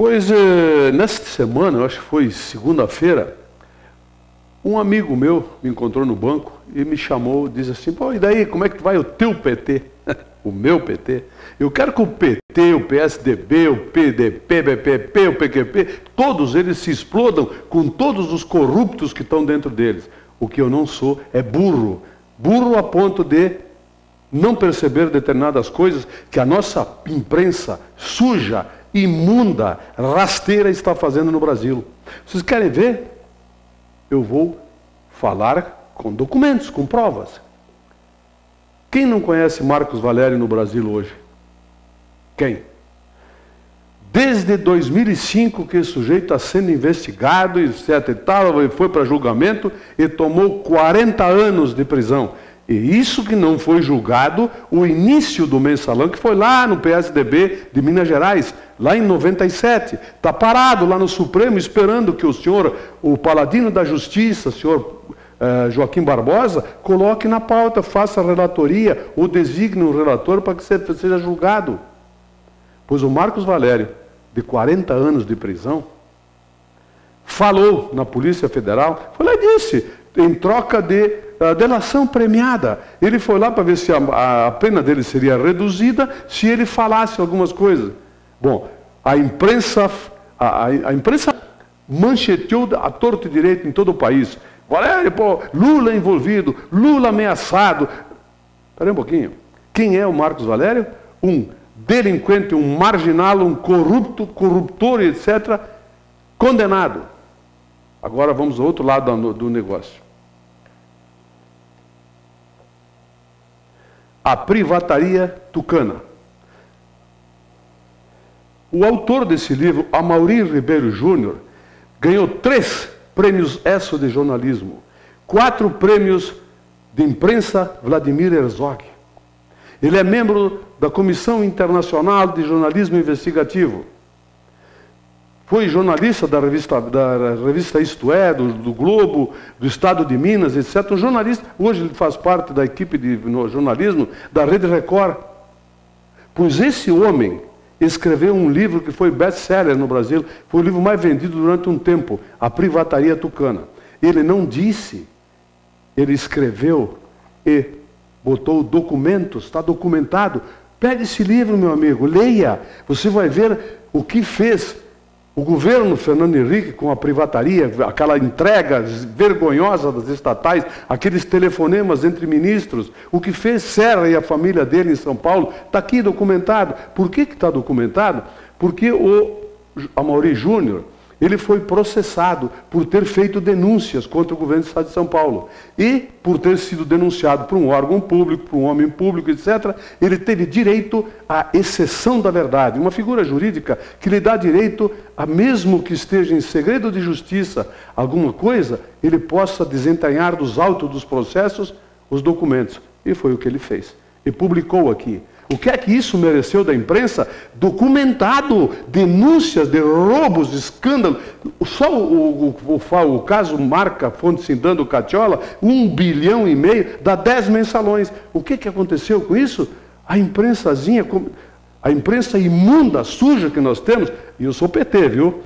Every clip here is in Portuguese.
Pois, nesta semana, eu acho que foi segunda-feira, um amigo meu me encontrou no banco e me chamou, disse assim, pô, e daí, como é que vai o teu PT? O meu PT? Eu quero que o PT, o PSDB, o PDP, BPP, o PQP, todos eles se explodam com todos os corruptos que estão dentro deles. O que eu não sou é burro. Burro a ponto de não perceber determinadas coisas que a nossa imprensa suja, imunda, rasteira está fazendo no Brasil. Vocês querem ver? Eu vou falar com documentos, com provas. Quem não conhece Marcos Valério no Brasil hoje? Quem? Desde 2005 que esse sujeito está sendo investigado, etc e tal, foi para julgamento e tomou 40 anos de prisão. E isso que não foi julgado, o início do mensalão, que foi lá no PSDB de Minas Gerais, lá em 97. Está parado lá no Supremo, esperando que o senhor, o paladino da justiça, o senhor Joaquim Barbosa, coloque na pauta, faça a relatoria, ou designe um relator para que seja julgado. Pois o Marcos Valério, de 40 anos de prisão, falou na Polícia Federal, foi lá e disse, em troca de delação premiada. Ele foi lá para ver se a pena dele seria reduzida se ele falasse algumas coisas. Bom, a imprensa mancheteou a torto e direito em todo o país. Valério, pô, Lula envolvido, Lula ameaçado. Espera aí um pouquinho. Quem é o Marcos Valério? Um delinquente, um marginal, um corrupto, corruptor, etc., condenado. Agora vamos ao outro lado do negócio. A privataria tucana. O autor desse livro, Amaury Ribeiro Júnior, ganhou 3 prêmios ESSO de jornalismo, 4 prêmios de imprensa Vladimir Herzog. Ele é membro da Comissão Internacional de Jornalismo Investigativo. Foi jornalista da revista Isto É, do Globo, do Estado de Minas, etc. Um jornalista, hoje ele faz parte da equipe de jornalismo da Rede Record. Pois esse homem escreveu um livro que foi best-seller no Brasil, foi o livro mais vendido durante um tempo, A Privataria Tucana. Ele não disse, ele escreveu e botou documentos, está documentado. Pegue esse livro, meu amigo, leia, você vai ver o que fez o governo Fernando Henrique com a privataria, aquela entrega vergonhosa das estatais, aqueles telefonemas entre ministros, o que fez Serra e a família dele em São Paulo, está aqui documentado. Por que está documentado? Porque o Amaury Júnior, ele foi processado por ter feito denúncias contra o governo do Estado de São Paulo. E por ter sido denunciado por um órgão público, por um homem público, etc., ele teve direito à exceção da verdade. Uma figura jurídica que lhe dá direito a, mesmo que esteja em segredo de justiça, alguma coisa, ele possa desentanhar dos autos dos processos os documentos. E foi o que ele fez. E publicou aqui. O que é que isso mereceu da imprensa? Documentado, denúncias de roubos, de escândalo. Só o caso Marca, Fonte Sindando Catiola, 1,5 bilhão, dá 10 mensalões. O que aconteceu com isso? A imprensazinha, a imprensa imunda, suja que nós temos, e eu sou PT, viu?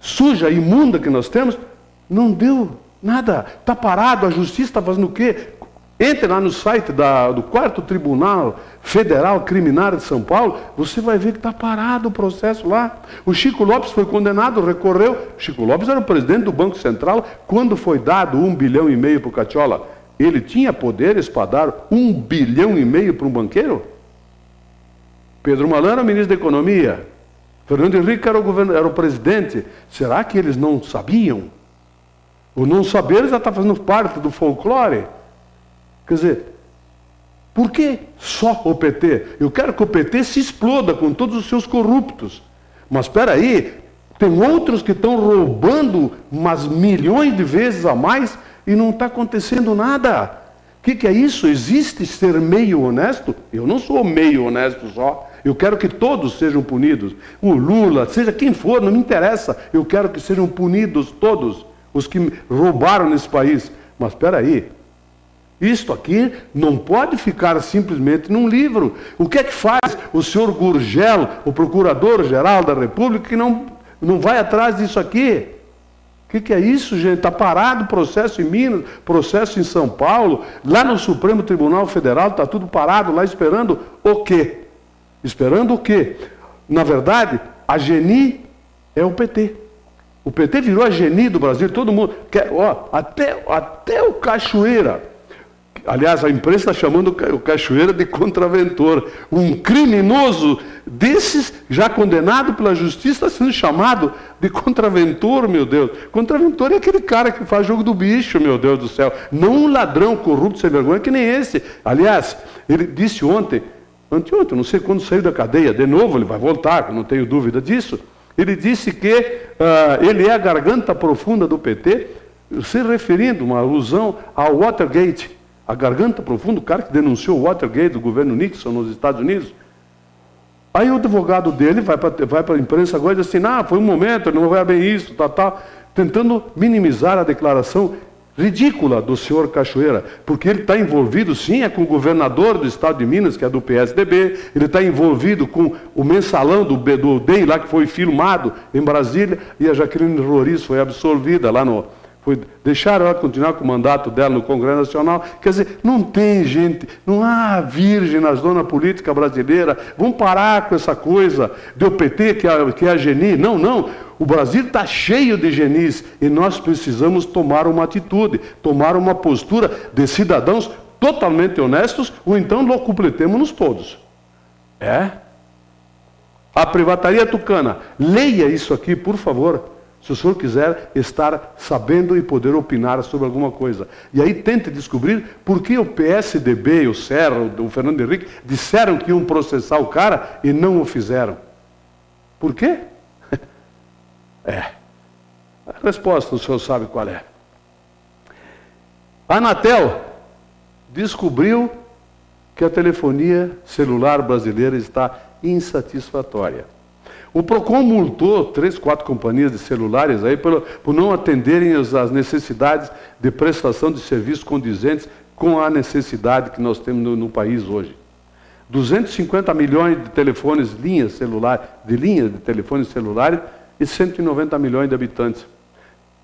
Suja, imunda que nós temos, não deu nada. Está parado, a justiça está fazendo o quê? Entre lá no site do 4º Tribunal Federal Criminal de São Paulo, você vai ver que está parado o processo lá. O Chico Lopes foi condenado, recorreu. Chico Lopes era o presidente do Banco Central quando foi dado 1,5 bilhão para o Catiola. Ele tinha poderes para dar 1,5 bilhão para um banqueiro? Pedro Malan era ministro da Economia. Fernando Henrique era o presidente. Será que eles não sabiam? O não saber já está fazendo parte do folclore. Quer dizer, por que só o PT? Eu quero que o PT se exploda com todos os seus corruptos. Mas espera aí, tem outros que estão roubando umas milhões de vezes a mais e não está acontecendo nada. O que é isso? Existe ser meio honesto? Eu não sou meio honesto só. Eu quero que todos sejam punidos. O Lula, seja quem for, não me interessa. Eu quero que sejam punidos todos os que roubaram nesse país. Mas espera aí. Isto aqui não pode ficar simplesmente num livro. O que é que faz o senhor Gurgel, o Procurador-Geral da República, que não vai atrás disso aqui? O que é isso, gente? Está parado o processo em Minas, processo em São Paulo, lá no Supremo Tribunal Federal, está tudo parado lá esperando o quê? Esperando o quê? Na verdade, a GENI é o PT. O PT virou a GENI do Brasil, todo mundo quer, até o Cachoeira. Aliás, a imprensa está chamando o Cachoeira de contraventor. Um criminoso desses, já condenado pela justiça, está sendo chamado de contraventor, meu Deus. Contraventor é aquele cara que faz jogo do bicho, meu Deus do céu. Não um ladrão corrupto sem vergonha que nem esse. Aliás, ele disse anteontem, não sei quando saiu da cadeia, de novo ele vai voltar, não tenho dúvida disso. Ele disse que ele é a garganta profunda do PT, se referindo, uma alusão ao Watergate. A garganta profunda, o cara que denunciou o Watergate do governo Nixon nos Estados Unidos. Aí o advogado dele vai para a imprensa agora e diz assim, foi um momento, não vai bem isso, tentando minimizar a declaração ridícula do senhor Cachoeira, porque ele está envolvido, sim, com o governador do estado de Minas, que é do PSDB, ele está envolvido com o mensalão do DEM, lá que foi filmado em Brasília, e a Jaqueline Roriz foi absolvida lá deixaram ela continuar com o mandato dela no Congresso Nacional. Quer dizer, não tem gente, não há virgem na zona política brasileira. Vamos parar com essa coisa do PT, que é a GENI. Não. O Brasil está cheio de genis e nós precisamos tomar uma atitude, tomar uma postura de cidadãos totalmente honestos, ou então locupletemos-nos todos. A privataria tucana. Leia isso aqui, por favor. Se o senhor quiser estar sabendo e poder opinar sobre alguma coisa. E aí tente descobrir por que o PSDB, o Serra, o Fernando Henrique, disseram que iam processar o cara e não o fizeram. Por quê? A resposta o senhor sabe qual é. A Anatel descobriu que a telefonia celular brasileira está insatisfatória. O PROCON multou 3, 4 companhias de celulares aí por não atenderem às necessidades de prestação de serviços condizentes com a necessidade que nós temos no país hoje. 250 milhões de telefones, linhas de telefones celulares e 190 milhões de habitantes.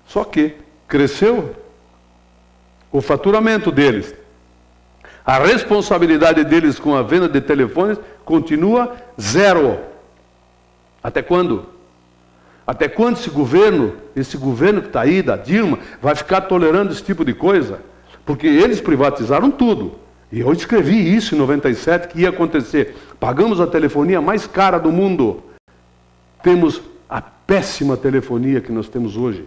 Só que cresceu o faturamento deles. A responsabilidade deles com a venda de telefones continua zero. Até quando? Até quando esse governo que está aí, da Dilma, vai ficar tolerando esse tipo de coisa? Porque eles privatizaram tudo. E eu escrevi isso em 97, que ia acontecer. Pagamos a telefonia mais cara do mundo. Temos a péssima telefonia que nós temos hoje.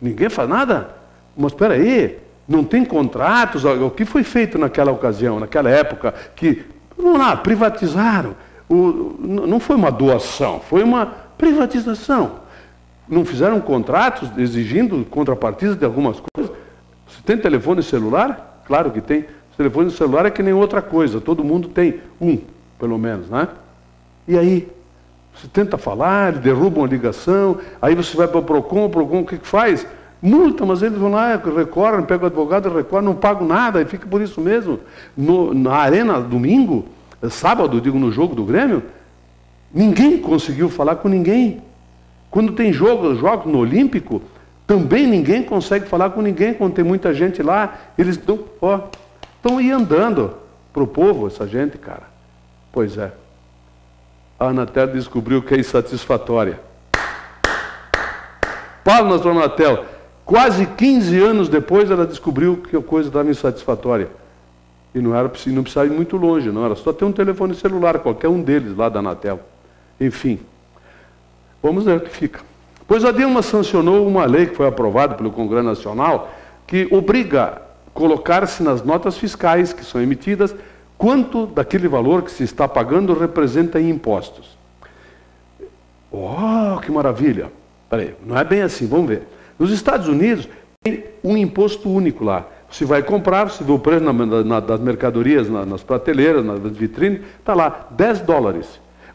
Ninguém faz nada? Mas espera aí, não tem contratos? O que foi feito naquela ocasião, naquela época, que, vamos lá, privatizaram. Não foi uma doação, foi uma privatização. Não fizeram contratos exigindo contrapartidas de algumas coisas? Você tem telefone celular? Claro que tem. O telefone celular é que nem outra coisa, todo mundo tem um, pelo menos, né? E aí? Você tenta falar, derrubam a ligação, aí você vai para o PROCON o que faz? Multa, mas eles vão lá, recorrem, pegam o advogado, recorrem, não pagam nada, e fica por isso mesmo. Na Arena, domingo, sábado, digo, no jogo do Grêmio, ninguém conseguiu falar com ninguém. Quando tem jogos no Olímpico, também ninguém consegue falar com ninguém, quando tem muita gente lá, eles estão aí andando para o povo, essa gente, cara. Pois é. A Anatel descobriu que é insatisfatória. Palmas para a Anatel. Quase 15 anos depois, ela descobriu que a coisa estava insatisfatória. E não precisava ir muito longe, não. Era só ter um telefone celular, qualquer um deles lá da Anatel. Enfim, vamos ver o que fica. Pois a Dilma sancionou uma lei que foi aprovada pelo Congresso Nacional, que obriga a colocar-se nas notas fiscais que são emitidas, quanto daquele valor que se está pagando representa em impostos. Oh, que maravilha! Peraí, não é bem assim, vamos ver. Nos Estados Unidos, tem um imposto único lá. Você vai comprar, você vê o preço das mercadorias, nas prateleiras, nas vitrines, está lá, $10.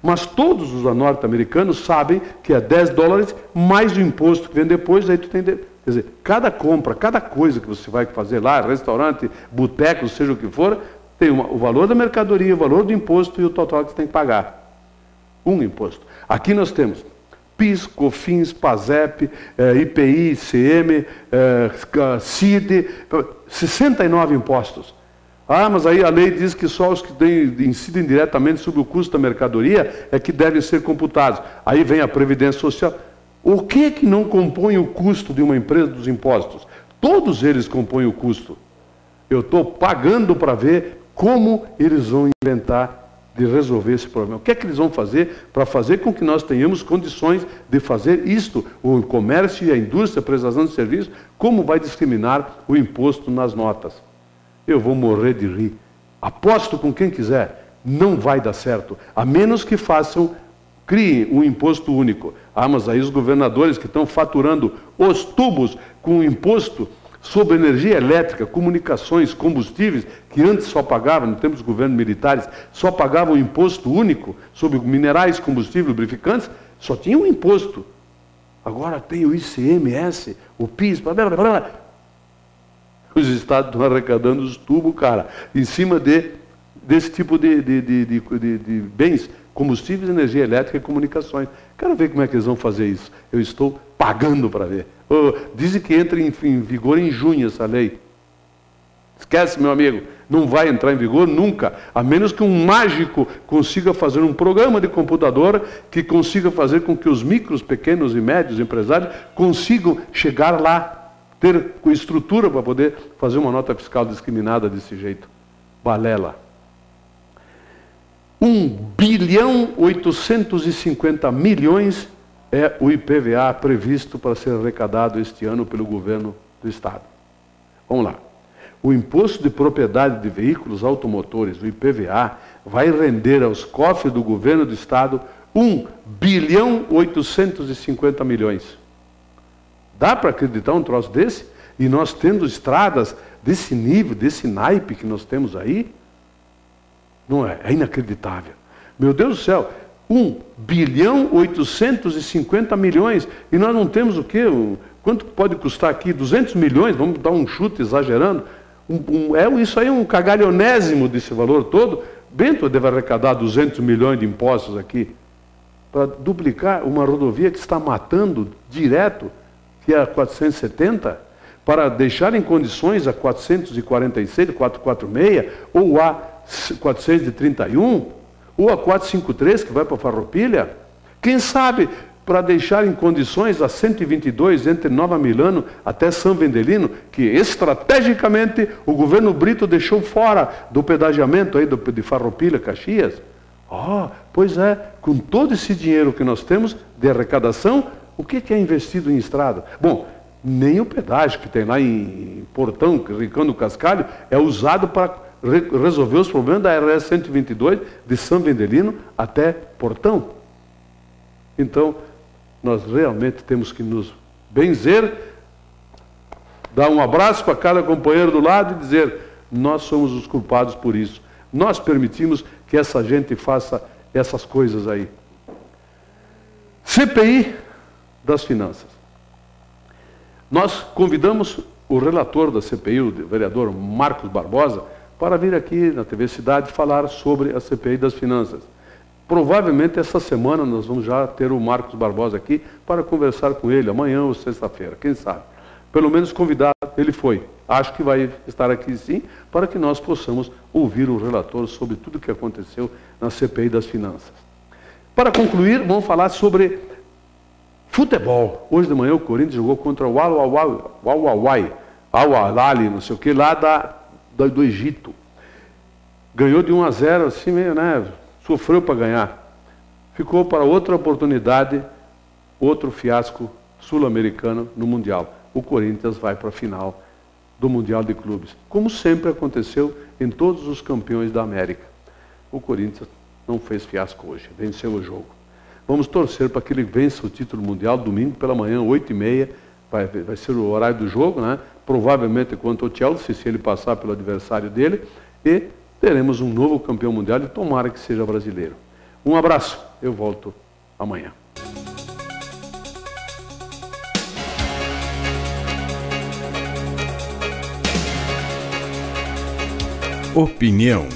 Mas todos os norte-americanos sabem que é 10 dólares mais o imposto que vem depois, aí tu tem... Quer dizer, cada compra, cada coisa que você vai fazer lá, restaurante, boteco, seja o que for, tem o valor da mercadoria, o valor do imposto e o total que você tem que pagar. Um imposto. Aqui nós temos PIS, COFINS, PASEP, IPI, ICM, CID, 69 impostos. Ah, mas aí a lei diz que só os que incidem diretamente sobre o custo da mercadoria é que devem ser computados. Aí vem a Previdência Social. O que não compõe o custo de uma empresa dos impostos? Todos eles compõem o custo. Eu estou pagando para ver como eles vão inventar de resolver esse problema. O que é que eles vão fazer para fazer com que nós tenhamos condições de fazer isto? O comércio e a indústria, a prestação de serviços, como vai discriminar o imposto nas notas? Eu vou morrer de rir. Aposto com quem quiser, não vai dar certo, a menos que criem um imposto único. Ah, mas aí os governadores que estão faturando os tubos com o imposto sobre energia elétrica, comunicações, combustíveis, que antes só pagavam, no tempo dos governos militares, só pagavam imposto único sobre minerais, combustíveis, lubrificantes, só tinha um imposto. Agora tem o ICMS, o PIS, blá, blá, blá, blá. Os estados estão arrecadando os tubos, cara, em cima desse tipo de bens, combustíveis, energia elétrica e comunicações. Quero ver como é que eles vão fazer isso. Eu estou pagando para ver. Dizem que entra em vigor em junho essa lei. Esquece, meu amigo, não vai entrar em vigor nunca, a menos que um mágico consiga fazer um programa de computador que consiga fazer com que os micros, pequenos e médios empresários consigam chegar lá, ter estrutura para poder fazer uma nota fiscal discriminada desse jeito. Balela. 1,850 bilhão é o IPVA previsto para ser arrecadado este ano pelo governo do Estado. Vamos lá. O Imposto de Propriedade de Veículos Automotores, o IPVA, vai render aos cofres do governo do Estado 1,850 bilhão. Dá para acreditar um troço desse? E nós tendo estradas desse nível, desse naipe que nós temos aí? Não é? É inacreditável. Meu Deus do céu, 1,850 bilhão. E nós não temos o quê? Quanto pode custar aqui? 200 milhões? Vamos dar um chute exagerando. Isso aí é um cagalhonésimo desse valor todo. Bento deve arrecadar 200 milhões de impostos aqui para duplicar uma rodovia que está matando direto, que é a 470, para deixar em condições a 446, 446, ou a 431, ou a 453, que vai para Farroupilha. Quem sabe, para deixar em condições a 122, entre Nova Milano até São Vendelino, que estrategicamente o governo Brito deixou fora do pedagiamento aí de Farroupilha, Caxias. Pois é, com todo esse dinheiro que nós temos de arrecadação, o que é investido em estrada? Bom, nem o pedágio que tem lá em Portão, Rincão Cascalho, é usado para resolver os problemas da RS 122 de São Vendelino até Portão. Então, nós realmente temos que nos benzer, dar um abraço para cada companheiro do lado e dizer: nós somos os culpados por isso. Nós permitimos que essa gente faça essas coisas aí. CPI das finanças. Nós convidamos o relator da CPI, o vereador Marcos Barbosa, para vir aqui na TV Cidade falar sobre a CPI das finanças. Provavelmente essa semana nós vamos já ter o Marcos Barbosa aqui para conversar com ele, amanhã ou sexta-feira, quem sabe. Pelo menos convidado ele foi. Acho que vai estar aqui sim, para que nós possamos ouvir o relator sobre tudo o que aconteceu na CPI das finanças. Para concluir, vamos falar sobre futebol. Hoje de manhã o Corinthians jogou contra o Al-Ahly, não sei o que, lá do Egito. Ganhou de 1-0, assim meio, né? Sofreu para ganhar. Ficou para outra oportunidade, outro fiasco sul-americano no Mundial. O Corinthians vai para a final do Mundial de Clubes. Como sempre aconteceu em todos os campeões da América. O Corinthians não fez fiasco hoje, venceu o jogo. Vamos torcer para que ele vença o título mundial domingo pela manhã, 8h30. Vai ser o horário do jogo, né? Provavelmente contra o Chelsea, se ele passar pelo adversário dele. E teremos um novo campeão mundial e tomara que seja brasileiro. Um abraço. Eu volto amanhã. Opinião.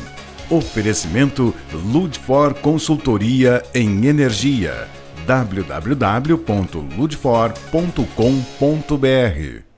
Oferecimento Ludfor Consultoria em Energia. www.ludfor.com.br